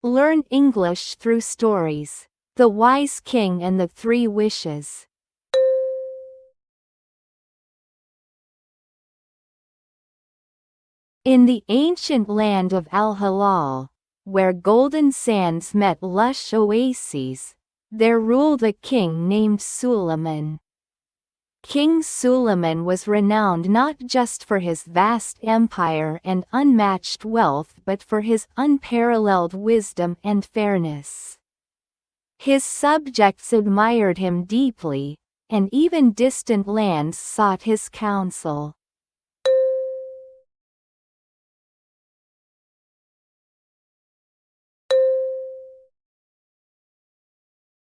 Learn English through stories. The Wise King and the Three Wishes. In the ancient land of Al-Halal, where golden sands met lush oases, there ruled a king named Suleiman. King Suleiman was renowned not just for his vast empire and unmatched wealth but for his unparalleled wisdom and fairness. His subjects admired him deeply, and even distant lands sought his counsel.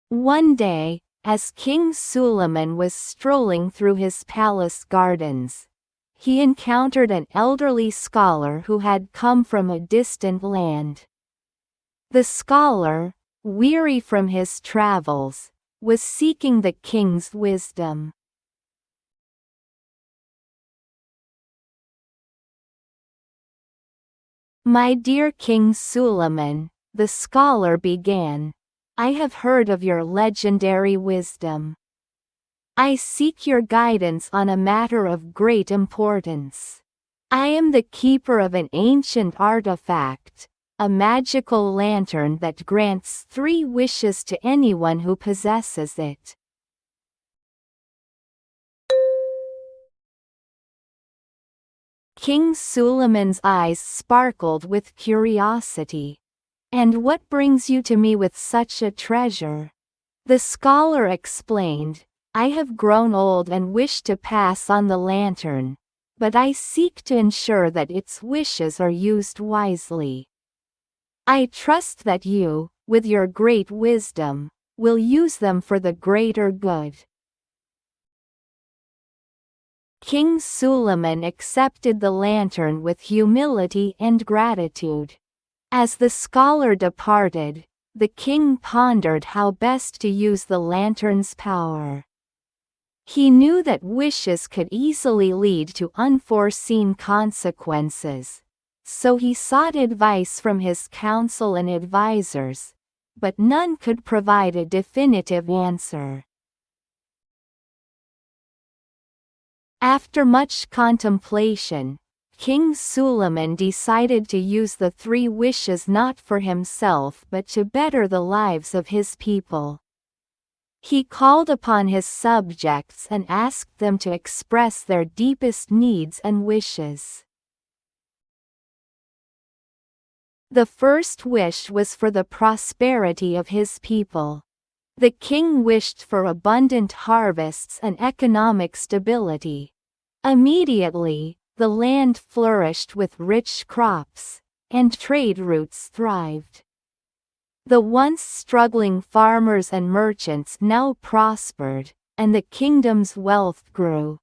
One day, as King Suleiman was strolling through his palace gardens, he encountered an elderly scholar who had come from a distant land. The scholar, weary from his travels, was seeking the king's wisdom. "My dear King Suleiman," the scholar began, "I have heard of your legendary wisdom. I seek your guidance on a matter of great importance. I am the keeper of an ancient artifact, a magical lantern that grants 3 wishes to anyone who possesses it." King Suleiman's eyes sparkled with curiosity. "And what brings you to me with such a treasure?" The scholar explained, "I have grown old and wish to pass on the lantern, but I seek to ensure that its wishes are used wisely. I trust that you, with your great wisdom, will use them for the greater good." King Suleiman accepted the lantern with humility and gratitude. As the scholar departed, the king pondered how best to use the lantern's power. He knew that wishes could easily lead to unforeseen consequences, so he sought advice from his council and advisors, but none could provide a definitive answer. After much contemplation, King Suleiman decided to use the 3 wishes not for himself but to better the lives of his people. He called upon his subjects and asked them to express their deepest needs and wishes. The first wish was for the prosperity of his people. The king wished for abundant harvests and economic stability. Immediately, the land flourished with rich crops, and trade routes thrived. The once struggling farmers and merchants now prospered, and the kingdom's wealth grew.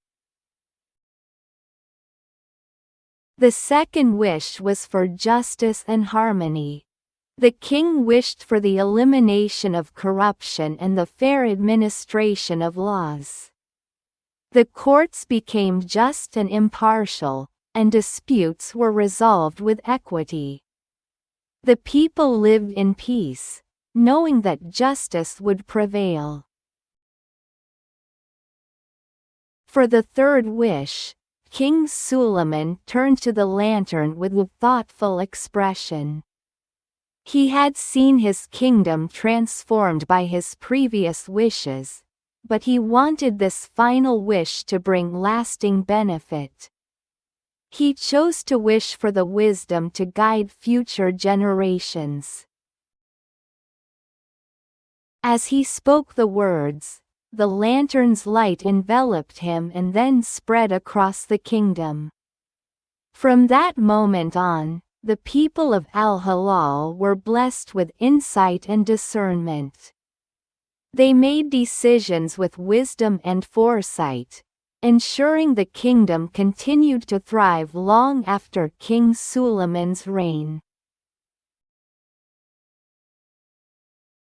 The second wish was for justice and harmony. The king wished for the elimination of corruption and the fair administration of laws. The courts became just and impartial, and disputes were resolved with equity. The people lived in peace, knowing that justice would prevail. For the third wish, King Suleiman turned to the lantern with a thoughtful expression. He had seen his kingdom transformed by his previous wishes, but he wanted this final wish to bring lasting benefit. He chose to wish for the wisdom to guide future generations. As he spoke the words, the lantern's light enveloped him and then spread across the kingdom. From that moment on, the people of Al-Halal were blessed with insight and discernment. They made decisions with wisdom and foresight, ensuring the kingdom continued to thrive long after King Suleiman's reign.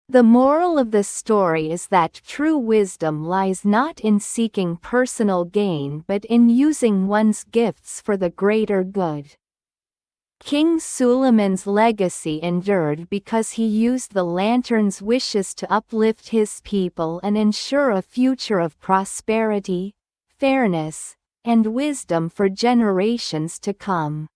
The moral of the story is that true wisdom lies not in seeking personal gain but in using one's gifts for the greater good. King Suleiman's legacy endured because he used the lantern's wishes to uplift his people and ensure a future of prosperity, fairness, and wisdom for generations to come.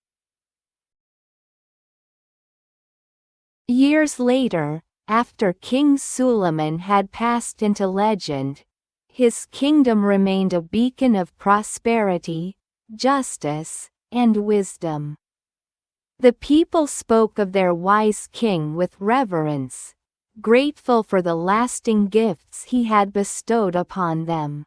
Years later, after King Suleiman had passed into legend, his kingdom remained a beacon of prosperity, justice, and wisdom. The people spoke of their wise king with reverence, grateful for the lasting gifts he had bestowed upon them.